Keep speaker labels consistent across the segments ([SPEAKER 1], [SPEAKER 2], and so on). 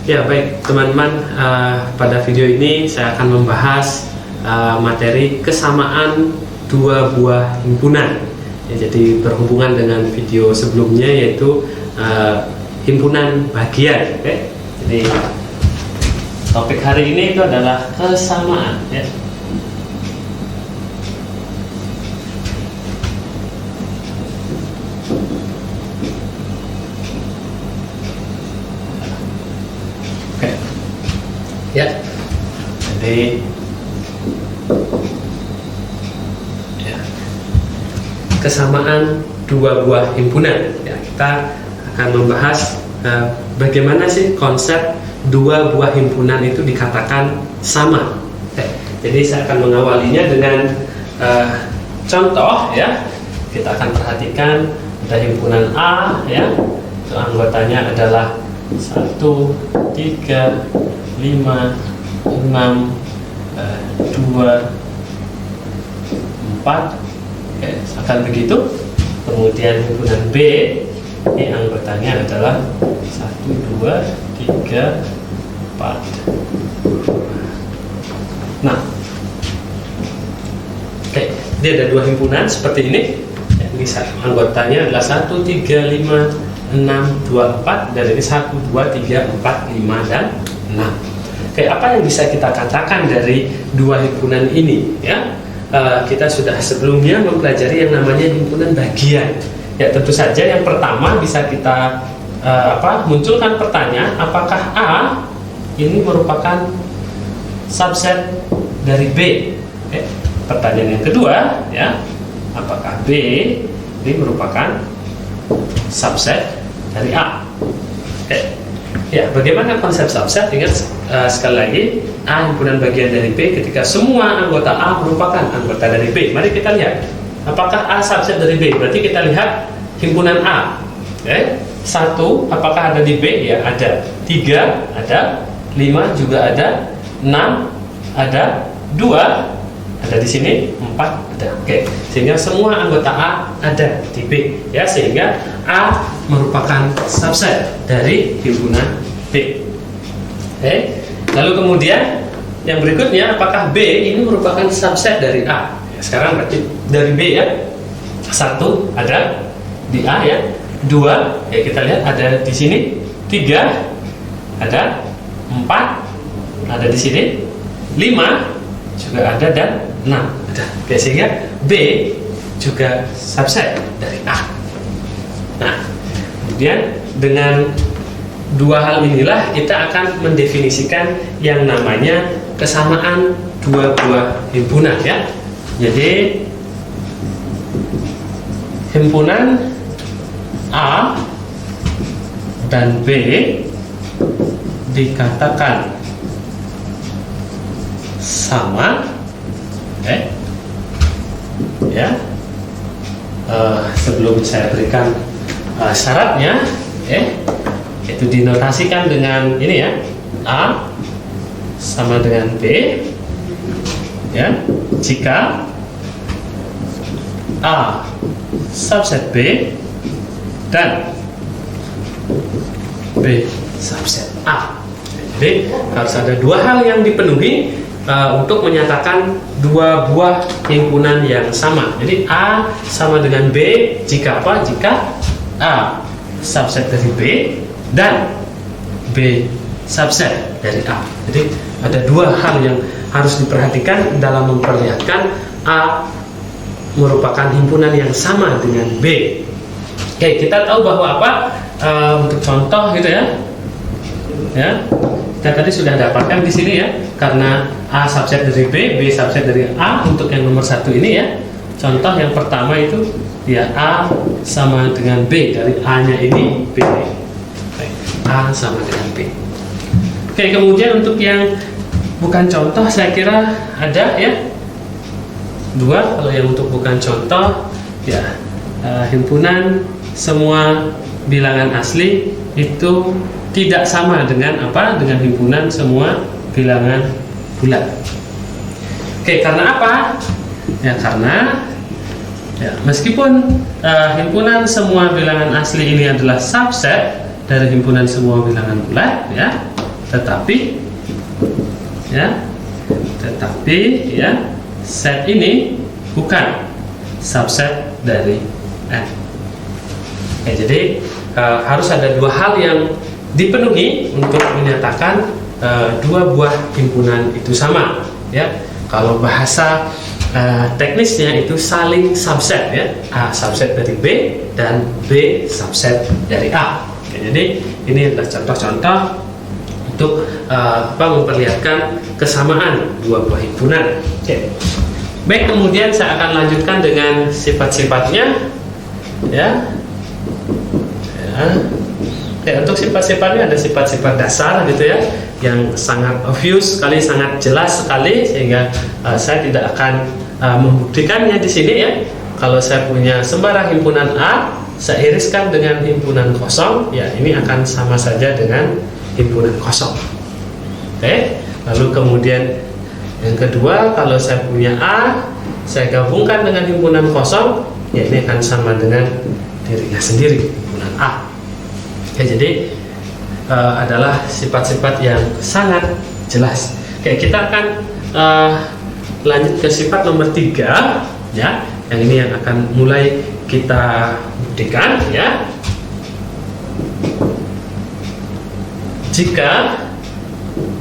[SPEAKER 1] Ya baik teman-teman, pada video ini saya akan membahas materi kesamaan dua buah himpunan. Ya, jadi berhubungan dengan video sebelumnya yaitu himpunan bagian. Okay? Jadi topik hari ini itu adalah kesamaan. Ya. Ya, jadi ya, kesamaan dua buah himpunan. Ya, kita akan membahas bagaimana sih konsep dua buah himpunan itu dikatakan sama. Jadi saya akan mengawalinya dengan contoh. Ya, kita akan perhatikan ada himpunan A. Ya, itu anggotanya adalah 1, 3, 5, 6, 2, 4. Oke, akan begitu. Kemudian himpunan B, ini anggotanya adalah 1, 2, 3, 4. Nah, oke, dia ada dua himpunan seperti ini. Ini anggotanya adalah 1, 3, 5, 6, 2, 4. Dan ini 1, 2, 3, 4, 5, dan 6. Oke, apa yang bisa kita katakan dari dua himpunan ini? Ya, kita sudah sebelumnya mempelajari yang namanya himpunan bagian. Ya, tentu saja yang pertama bisa kita munculkan pertanyaan, apakah A ini merupakan subset dari B? Oke, pertanyaan yang kedua, ya, apakah B ini merupakan subset dari A? Oke. Ya, bagaimana konsep subset? Ingat sekali lagi, A himpunan bagian dari B ketika semua anggota A merupakan anggota dari B. Mari kita lihat, apakah A subset dari B? Berarti kita lihat himpunan A. Okay. 1, apakah ada di B? Ya, ada. 3, ada. 5 juga ada. 6, ada. 2, ada di sini. 4, ada. Oke, sehingga semua anggota A ada di B. Ya, sehingga A merupakan subset dari himpunan B. Oke. Lalu kemudian yang berikutnya, apakah B ini merupakan subset dari A? Ya, sekarang berarti dari B, ya. 1 ada di A, ya. 2, ya, kita lihat ada di sini. 3 ada. 4 ada di sini. 5 juga ada, dan 6 ada. Oke, sehingga B juga subset dari A. Nah, kemudian dengan dua hal inilah kita akan mendefinisikan yang namanya kesamaan dua buah himpunan, ya. Jadi himpunan A dan B dikatakan sama, ya. Sebelum saya berikan syaratnya, itu dinotasikan dengan ini, ya. A sama dengan B, ya, jika A subset B dan B subset A. Jadi harus ada dua hal yang dipenuhi untuk menyatakan dua buah himpunan yang sama. Jadi A sama dengan B jika apa? Jika A subset dari B dan B subset dari A. Jadi ada dua hal yang harus diperhatikan dalam memperlihatkan A merupakan himpunan yang sama dengan B. Oke, kita tahu bahwa apa? Untuk contoh gitu, ya. Ya. Kita tadi sudah dapatkan di sini, ya. Karena A subset dari B, B subset dari A untuk yang nomor 1 ini, ya. Contoh yang pertama itu, ya, A sama dengan B. Dari A-nya ini B. A sama dengan B. Oke, kemudian untuk yang bukan contoh saya kira ada, ya, 2. Kalau yang untuk bukan contoh, ya, himpunan semua bilangan asli itu tidak sama dengan apa? Dengan himpunan semua bilangan bulat. Oke, karena apa? Ya, karena ya, meskipun himpunan semua bilangan asli ini adalah subset dari himpunan semua bilangan bulat, ya, tetapi set ini bukan subset dari N. Jadi harus ada dua hal yang dipenuhi untuk menyatakan dua buah himpunan itu sama. Kalau bahasa teknisnya itu saling subset, A subset dari B dan B subset dari A. Jadi ini adalah contoh-contoh untuk memperlihatkan kesamaan dua buah himpunan. Baik, kemudian saya akan lanjutkan dengan sifat-sifatnya. Untuk sifat-sifatnya ada sifat-sifat dasar gitu yang sangat obvious sekali, sangat jelas sekali, sehingga saya tidak akan membuktikannya di sini Kalau saya punya sembarang himpunan A, saya iriskan dengan himpunan kosong, ini akan sama saja dengan himpunan kosong. Lalu kemudian yang kedua, kalau saya punya A, saya gabungkan dengan himpunan kosong, ini akan sama dengan dirinya sendiri, himpunan A. Jadi adalah sifat-sifat yang sangat jelas. Kita akan lanjut ke sifat nomor 3, yang ini yang akan mulai kita buktikan. Jika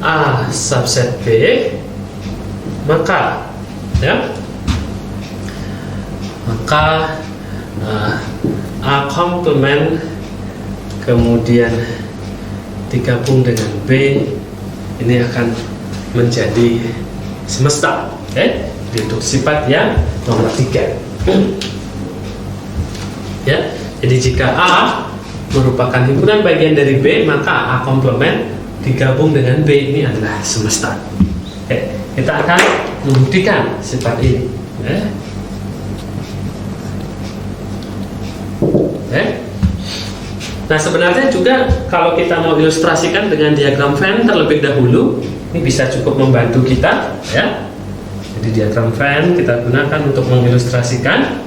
[SPEAKER 1] A subset B, maka A komplement kemudian digabung dengan B, ini akan menjadi semesta. Untuk sifat yang nomor 3. Jadi jika A merupakan himpunan bagian dari B, maka A komplement digabung dengan B ini adalah semesta. Kita akan membuktikan sifat ini. Nah, sebenarnya juga kalau kita mau ilustrasikan dengan diagram Venn terlebih dahulu, ini bisa cukup membantu kita. Jadi diagram Venn kita gunakan untuk mengilustrasikan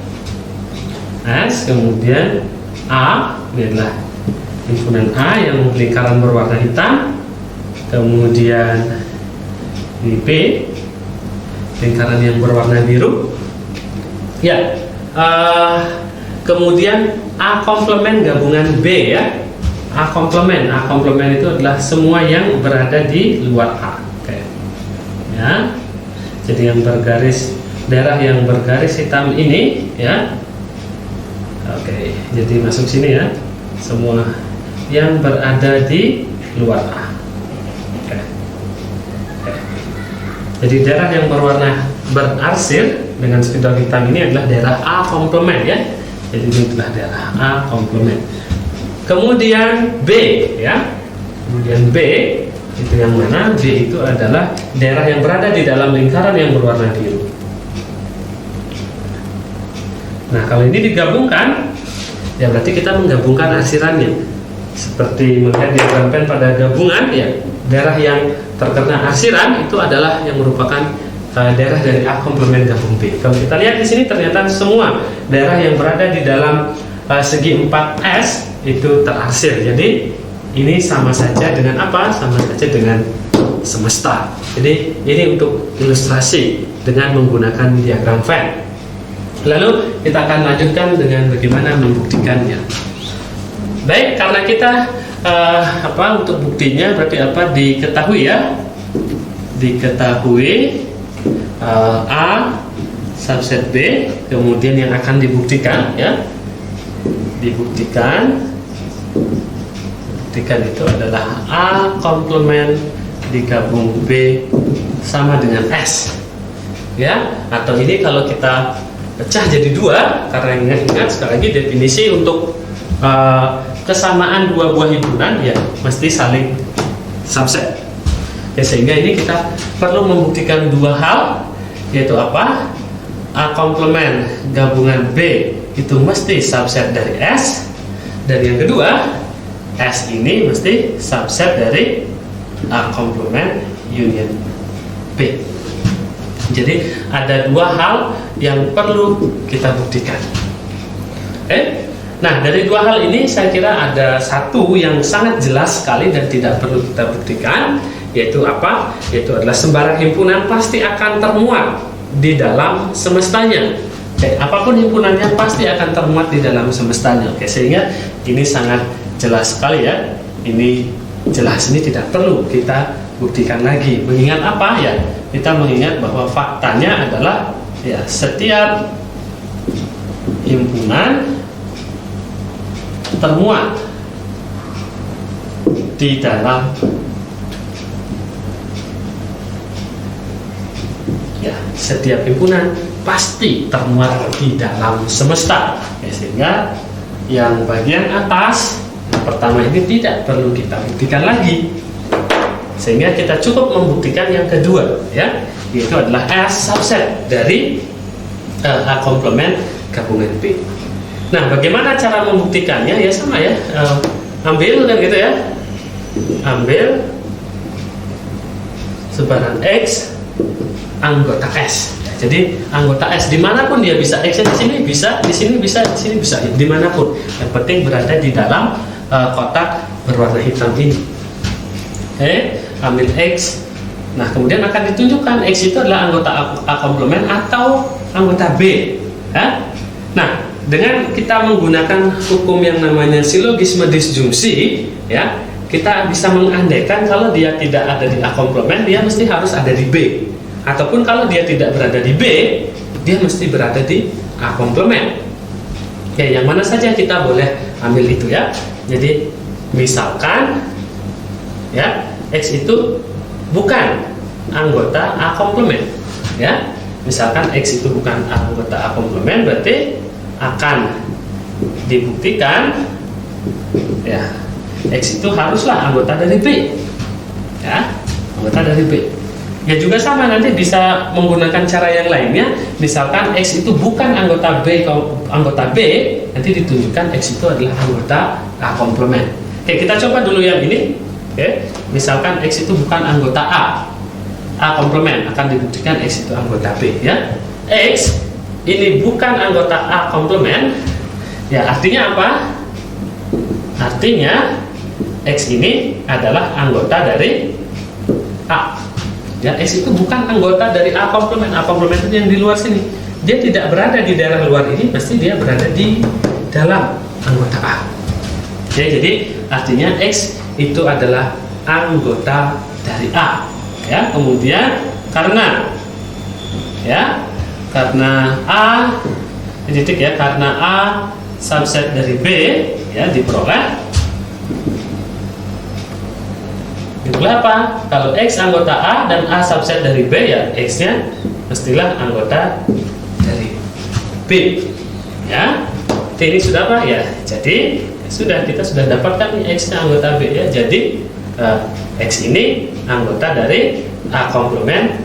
[SPEAKER 1] S, kemudian A, ini adalah himpunan A yang lingkaran berwarna hitam, kemudian ini B, lingkaran yang berwarna biru. Kemudian A komplement gabungan B A komplement itu adalah semua yang berada di luar A. Jadi yang bergaris, daerah yang bergaris hitam ini jadi masuk sini semua yang berada di luar A. Jadi daerah yang berwarna berarsir dengan spidol hitam ini adalah daerah A komplement. Jadi ini adalah daerah A komplement. Kemudian B kemudian B itu yang mana? B itu adalah daerah yang berada di dalam lingkaran yang berwarna biru. Nah, kalau ini digabungkan, berarti kita menggabungkan arsirannya. Seperti melihat diagram Venn pada gabungan, daerah yang terkena arsiran itu adalah yang merupakan daerah dari A komplement gabung B. Kalau kita lihat di sini ternyata semua daerah yang berada di dalam segi 4S itu terarsir. Jadi ini sama saja dengan apa? Sama saja dengan semesta. Jadi ini untuk ilustrasi dengan menggunakan diagram Venn. Lalu kita akan lanjutkan dengan bagaimana membuktikannya. Baik, karena kita untuk buktinya berarti diketahui diketahui A subset B, kemudian yang akan dibuktikan dibuktikan itu adalah A komplement digabung B sama dengan S atau ini kalau kita pecah jadi 2, karena ingat sekali lagi definisi untuk kesamaan dua buah himpunan mesti saling subset. Sehingga ini kita perlu membuktikan dua hal, yaitu apa? A komplement gabungan B itu mesti subset dari S, dan yang kedua S ini mesti subset dari A komplement union B. Jadi ada dua hal yang perlu kita buktikan. Nah, dari dua hal ini saya kira ada satu yang sangat jelas sekali dan tidak perlu kita buktikan, yaitu apa? Yaitu adalah sembarang himpunan pasti akan termuat di dalam semestanya. Oke, apapun himpunannya pasti akan termuat di dalam semestanya. Oke, sehingga ini sangat jelas sekali ya. Ini jelas, ini tidak perlu kita buktikan lagi. Mengingat apa ya? Kita mengingat bahwa faktanya adalah ya, setiap himpunan termuat di dalam ya, setiap himpunan pasti termuat di dalam semesta ya, sehingga yang bagian atas yang pertama ini tidak perlu kita buktikan lagi, sehingga kita cukup membuktikan yang kedua ya, yaitu adalah S subset dari A komplement gabungan B. Nah, bagaimana cara membuktikannya? Ya sama ya, ambil kan gitu ya, ambil sebaran X anggota S. Jadi anggota S dimanapun dia bisa, X di sini bisa, di sini bisa, di sini bisa, dimanapun. Yang penting berada di dalam kotak berwarna hitam ini. Oke, ambil X. Nah, kemudian akan ditunjukkan X itu adalah anggota A komplement atau anggota B. Ya? Nah, dengan kita menggunakan hukum yang namanya silogisme disjungsi, ya, kita bisa mengandaikan kalau dia tidak ada di A komplement, dia mesti harus ada di B. Ataupun kalau dia tidak berada di B, dia mesti berada di A komplement. Ya, yang mana saja kita boleh ambil itu ya. Jadi misalkan ya, X itu bukan anggota A komplement ya. Misalkan X itu bukan anggota A komplement, berarti akan dibuktikan ya, X itu haruslah anggota dari B ya, anggota dari B. Ya juga sama, nanti bisa menggunakan cara yang lainnya. Misalkan X itu bukan anggota B, nanti ditunjukkan X itu adalah anggota A komplement. Oke, kita coba dulu yang ini. Oke, misalkan X itu bukan anggota A komplement, akan dibuktikan X itu anggota B ya. X ini bukan anggota A komplement, ya artinya apa? Artinya X ini adalah anggota dari A. Ya, X itu bukan anggota dari A komplement. A komplement itu yang di luar sini. Dia tidak berada di daerah luar ini, pasti dia berada di dalam anggota A. Ya, jadi artinya X itu adalah anggota dari A. Ya, kemudian karena A titik ya, karena A subset dari B ya diperoleh apa? Kalau X anggota A dan A subset dari B, ya X-nya mestilah anggota dari B ya. Ini sudah apa ya? Jadi kita sudah dapatkan nih X-nya anggota B ya. Jadi X ini anggota dari A komplement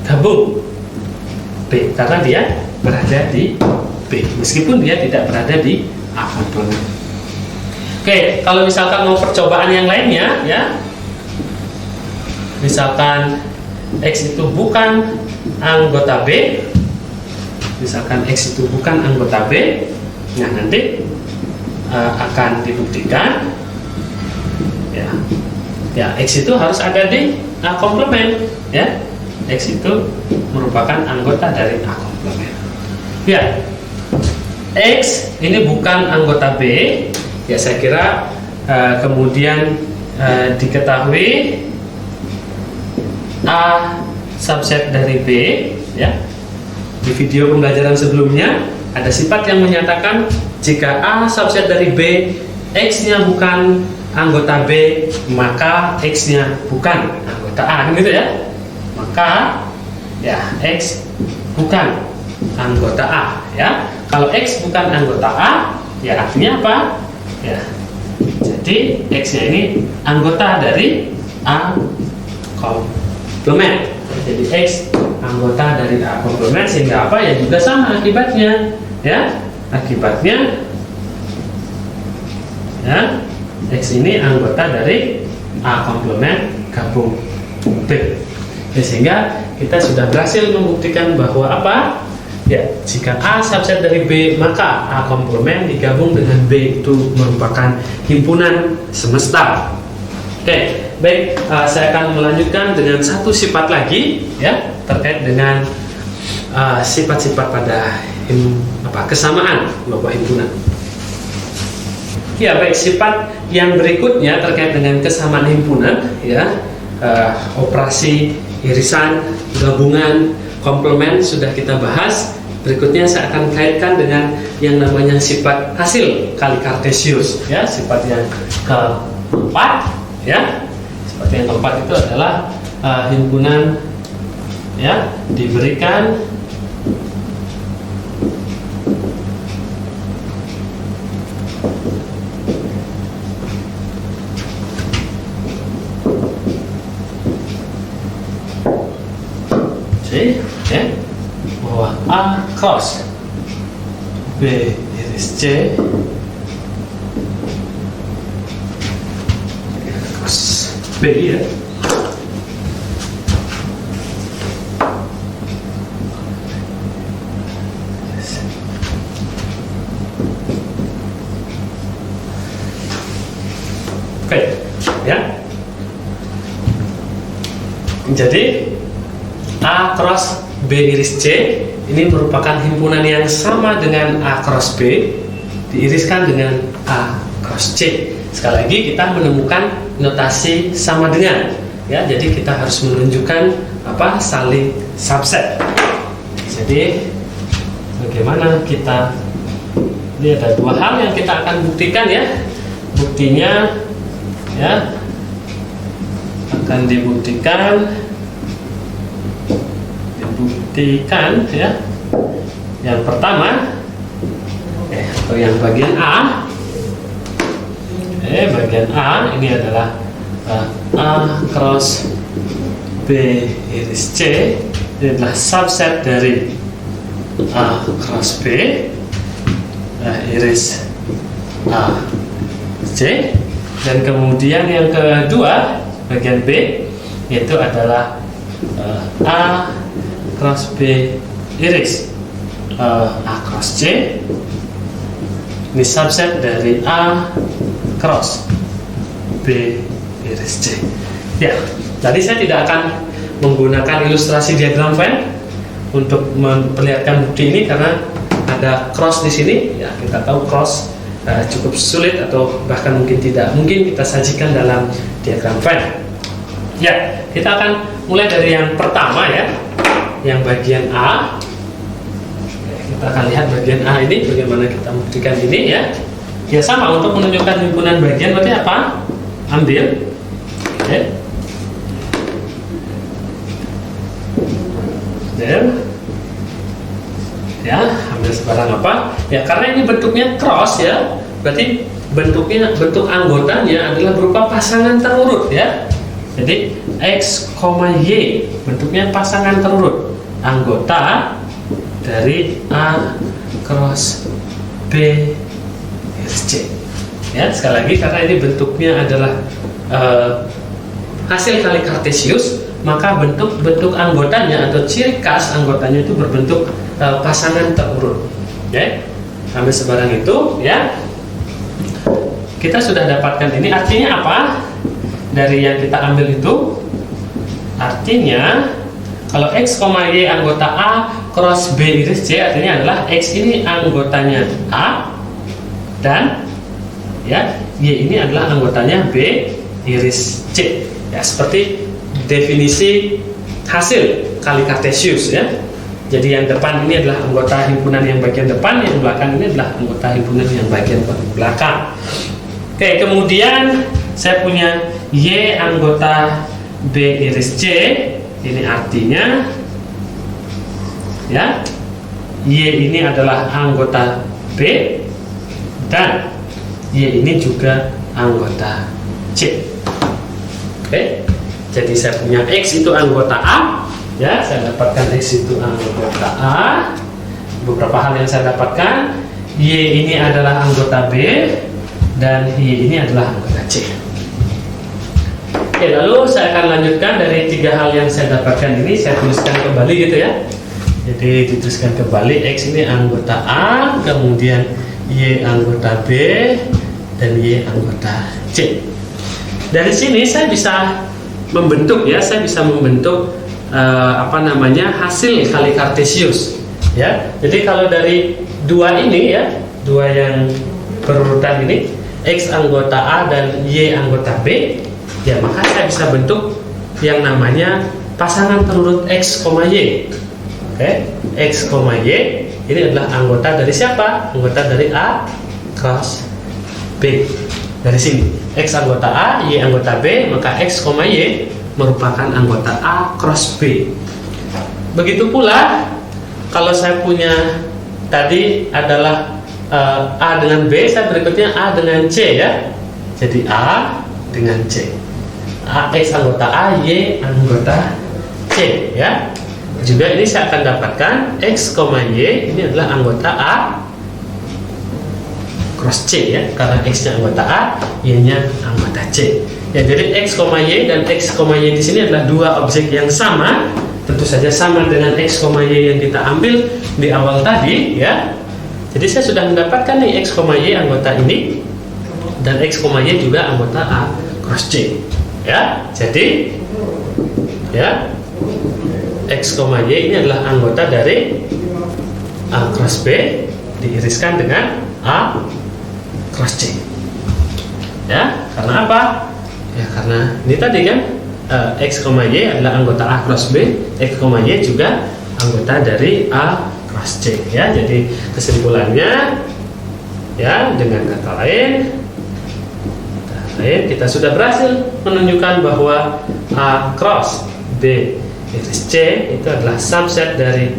[SPEAKER 1] gabung B karena dia berada di B meskipun dia tidak berada di A komplement. Oke, kalau misalkan mau percobaan yang lainnya ya, misalkan X itu bukan anggota B, misalkan X itu bukan anggota B, nah nanti akan dibuktikan ya X itu harus ada di A komplement ya. X itu merupakan anggota dari A komplement ya. X ini bukan anggota B ya, saya kira kemudian diketahui A subset dari B ya. Di video pembelajaran sebelumnya ada sifat yang menyatakan jika A subset dari B, X-nya bukan anggota B, maka X-nya bukan anggota A, gitu ya. Maka ya X bukan anggota A ya. Kalau X bukan anggota A, ya artinya apa? Ya. Jadi X-nya ini anggota dari A komplement. Jadi X anggota dari A komplement, sehingga apa ya juga sama akibatnya ya. Akibatnya ya X ini anggota dari A komplement gabung B ya, sehingga kita sudah berhasil membuktikan bahwa apa Ya, jika A subset dari B, maka A komplement digabung dengan B itu merupakan himpunan semesta. Oke, baik, saya akan melanjutkan dengan satu sifat lagi ya terkait dengan sifat-sifat pada kesamaan dua buah himpunan. Ya, baik, sifat yang berikutnya terkait dengan kesamaan himpunan ya, operasi irisan, gabungan, komplement sudah kita bahas. Berikutnya saya akan kaitkan dengan yang namanya sifat hasil kali Kartesius ya, sifat yang keempat ya. Sifat yang keempat itu adalah himpunan ya diberikan ya, bahwa A cross B iris C cross B ya. Oke, ya. Jadi A cross B iris C ini merupakan himpunan yang sama dengan A cross B diiriskan dengan A cross C. Sekali lagi kita menemukan notasi sama dengan ya, jadi kita harus menunjukkan saling subset. Jadi bagaimana kita, ini ada dua hal yang kita akan buktikan ya. Buktinya ya akan dibuktikan ya. Yang pertama atau yang bagian A, bagian A ini adalah A cross B iris C, ini adalah subset dari A cross B iris A C. Dan kemudian yang kedua bagian B itu adalah A cross B iris A cross C, ini subset dari A cross B iris C. Ya, tadi saya tidak akan menggunakan ilustrasi diagram Venn untuk memperlihatkan bukti ini karena ada cross di sini. Ya, kita tahu cross cukup sulit atau bahkan mungkin tidak mungkin kita sajikan dalam diagram Venn. Ya, kita akan mulai dari yang pertama ya, yang bagian A. Kita akan lihat bagian A ini bagaimana kita buktikan ini ya. Ya, sama, untuk menunjukkan himpunan bagian berarti apa? Ambil ya, ambil sebarang apa ya, karena ini bentuknya cross ya, berarti bentuk anggotanya adalah berupa pasangan terurut ya. Jadi X, Y bentuknya pasangan terurut anggota dari A cross B iris C ya. Sekali lagi, karena ini bentuknya adalah hasil kali Kartesius, maka bentuk anggotanya atau ciri khas anggotanya itu berbentuk pasangan terurut ya. Ambil sebarang itu ya, kita sudah dapatkan ini. Artinya apa dari yang kita ambil itu? Artinya kalau X, Y anggota A cross B iris C, artinya adalah X ini anggotanya A dan ya Y ini adalah anggotanya B iris C ya, seperti definisi hasil kali Kartesius ya. Jadi yang depan ini adalah anggota himpunan yang bagian depan, yang belakang ini adalah anggota himpunan yang bagian belakang. Oke, kemudian saya punya Y anggota B iris C, ini artinya ya Y ini adalah anggota B dan Y ini juga anggota C. Oke, jadi saya punya X itu anggota A ya, saya dapatkan X itu anggota A. Beberapa hal yang saya dapatkan, Y ini adalah anggota B dan Y ini adalah anggota C. Oke, lalu saya akan lanjutkan dari tiga hal yang saya dapatkan ini, saya tuliskan kembali gitu ya. Jadi dituliskan kembali, X ini anggota A, kemudian Y anggota B, dan Y anggota C. Dari sini saya bisa membentuk hasil kali kartesius ya. Jadi kalau dari dua ini ya, dua yang berurutan ini, X anggota A dan Y anggota B, ya maka saya bisa bentuk yang namanya pasangan terurut X, Y. Oke, X, Y ini adalah anggota dari siapa? Anggota dari A cross B. Dari sini X anggota A, Y anggota B, maka X, Y merupakan anggota A cross B. Begitu pula kalau saya punya tadi adalah A dengan B, saya berikutnya A dengan C ya. Jadi A dengan C. X anggota A, Y anggota C ya. Juga ini saya akan dapatkan X, Y ini adalah anggota A cross C ya, karena X-nya anggota A, Y-nya anggota C. Ya, jadi X, Y dan X, Y di sini adalah dua objek yang sama, tentu saja sama dengan X, Y yang kita ambil di awal tadi ya. Jadi saya sudah mendapatkan nih X, Y anggota ini dan X, Y juga anggota A cross C ya. Jadi ya, X, Y ini adalah anggota dari A cross B diiriskan dengan A cross C ya. Karena apa? Ya karena ini tadi kan X, Y adalah anggota A cross B, X, Y juga anggota dari A cross C ya. Jadi kesimpulannya ya, dengan kata lain kita sudah berhasil menunjukkan bahwa A cross B iris C itu adalah subset dari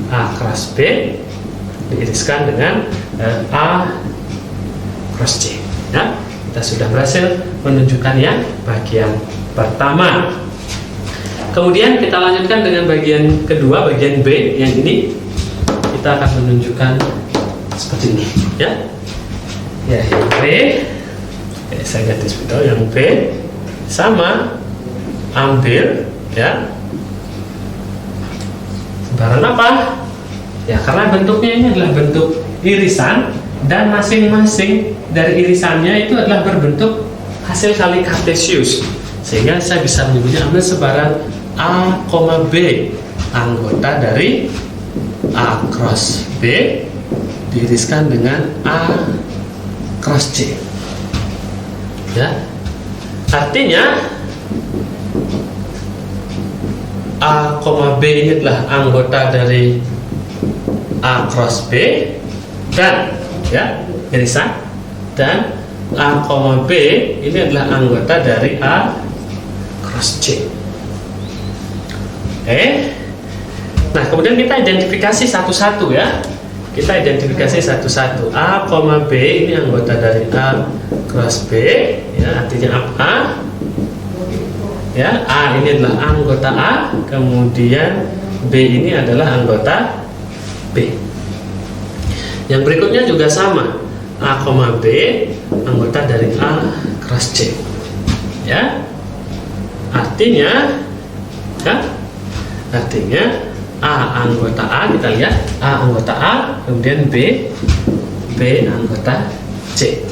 [SPEAKER 1] A cross B diiriskan dengan A cross C ya. Kita sudah berhasil menunjukkan yang bagian pertama. Kemudian kita lanjutkan dengan bagian kedua, bagian B yang ini kita akan menunjukkan seperti ini ya. Ya, yang B saya ganti spidol, yang B sama ambil ya barang apa? Ya karena bentuknya ini adalah bentuk irisan dan masing-masing dari irisannya itu adalah berbentuk hasil kali kartesius, sehingga saya bisa menyebutnya ambil sebaran A, B anggota dari A cross B diiriskan dengan A cross C ya. Artinya A, B ini adalah anggota dari A cross B dan ya, irisan, dan A, B ini adalah anggota dari A cross C. Oke. Nah, kemudian kita identifikasi satu-satu ya. Kita identifikasi satu-satu. A, B ini anggota dari A cross B ya, artinya apa? Ya, A ini adalah anggota A, kemudian B ini adalah anggota B. Yang berikutnya juga sama, A, B anggota dari A cross C. Ya, artinya, A anggota A, kita lihat A anggota A, kemudian B anggota C.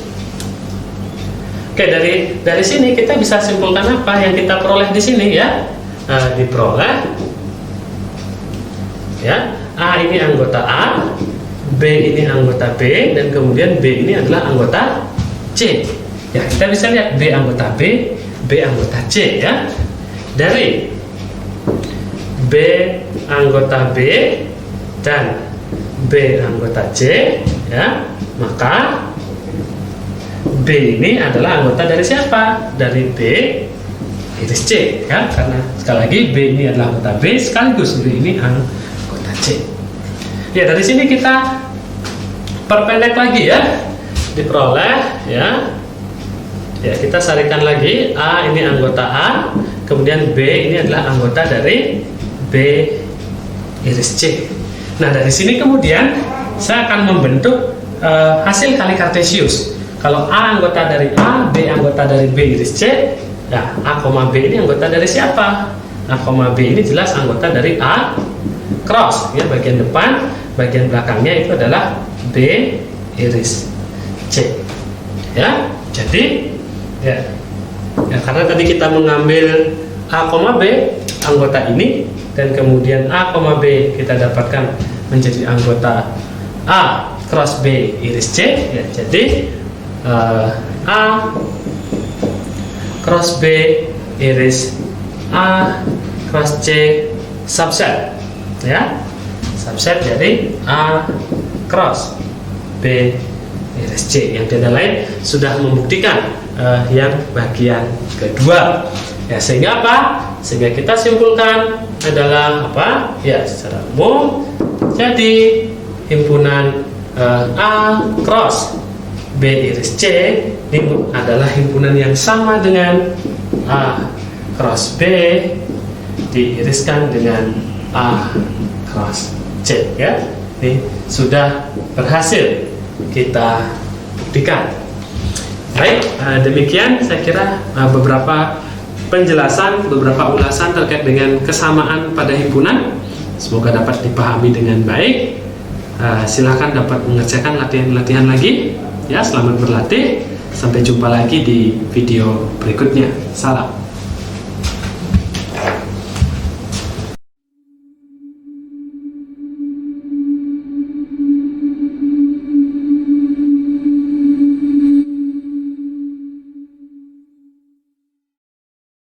[SPEAKER 1] Oke, dari sini kita bisa simpulkan apa yang kita peroleh di sini ya. Diperoleh ya, A ini anggota A, B ini anggota B, dan kemudian B ini adalah anggota C. Ya, kita bisa lihat B anggota B anggota C ya. Dari B anggota B dan B anggota C ya, maka B ini adalah anggota dari siapa? Dari B iris C ya, karena sekali lagi B ini adalah anggota B sekaligus B ini anggota C. Ya, dari sini kita perpendek lagi ya, diperoleh ya. Ya, kita sarikan lagi, A ini anggota A, kemudian B ini adalah anggota dari B iris C. Nah, dari sini kemudian saya akan membentuk hasil kali kartesius. Kalau A anggota dari A, B anggota dari B iris C, ya A, B ini anggota dari siapa? A, B ini jelas anggota dari A cross ya, bagian depan, bagian belakangnya itu adalah B iris C ya. Jadi ya, karena tadi kita mengambil A, B anggota ini, dan kemudian A, B kita dapatkan menjadi anggota A cross B iris C ya. Jadi A cross B iris A cross C subset ya, subset dari A cross B iris C. Yang tidak lain sudah membuktikan yang bagian kedua ya, sehingga apa? Sehingga kita simpulkan adalah apa ya, secara umum jadi himpunan A cross B iris C ini adalah himpunan yang sama dengan A cross B diiriskan dengan A cross C ya. Ini sudah berhasil kita buktikan. Baik, demikian saya kira beberapa penjelasan, beberapa ulasan terkait dengan kesamaan pada himpunan. Semoga dapat dipahami dengan baik. Silahkan dapat mengerjakan latihan-latihan lagi ya. Selamat berlatih, sampai jumpa lagi di video berikutnya. Salam.